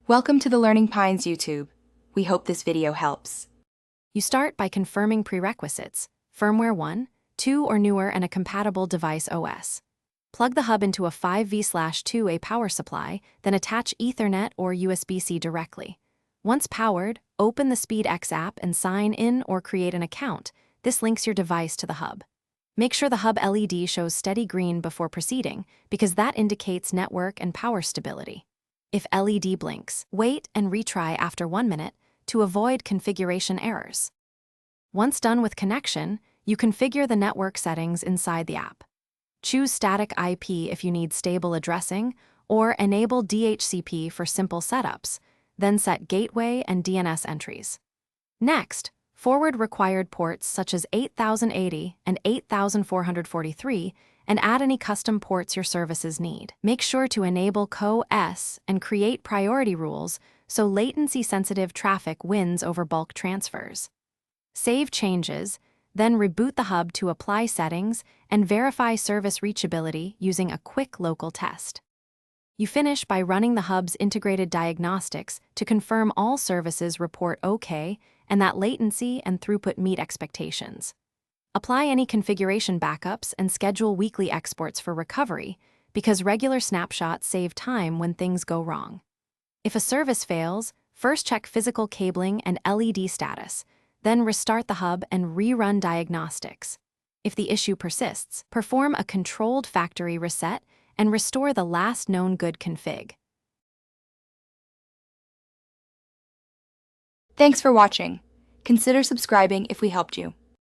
Welcome to the Learning Pines YouTube. We hope this video helps. You start by confirming prerequisites, firmware 1, 2 or newer and a compatible device OS. Plug the hub into a 5V/2A power supply, then attach Ethernet or USB-C directly. Once powered, open the SpeedX app and sign in or create an account. This links your device to the hub. Make sure the hub LED shows steady green before proceeding, because that indicates network and power stability. If LED blinks, wait and retry after 1 minute to avoid configuration errors. Once done with connection, you configure the network settings inside the app. Choose static IP if you need stable addressing, or enable DHCP for simple setups, then set gateway and DNS entries. Next, forward required ports such as 8080 and 8443 and add any custom ports your services need. Make sure to enable CO-S and create priority rules so latency-sensitive traffic wins over bulk transfers. Save changes, then reboot the hub to apply settings and verify service reachability using a quick local test. You finish by running the hub's integrated diagnostics to confirm all services report OK and that latency and throughput meet expectations. Apply any configuration backups and schedule weekly exports for recovery, because regular snapshots save time when things go wrong. If a service fails, first check physical cabling and LED status, then restart the hub and rerun diagnostics. If the issue persists, perform a controlled factory reset and restore the last known good config. Thanks for watching. Consider subscribing if we helped you.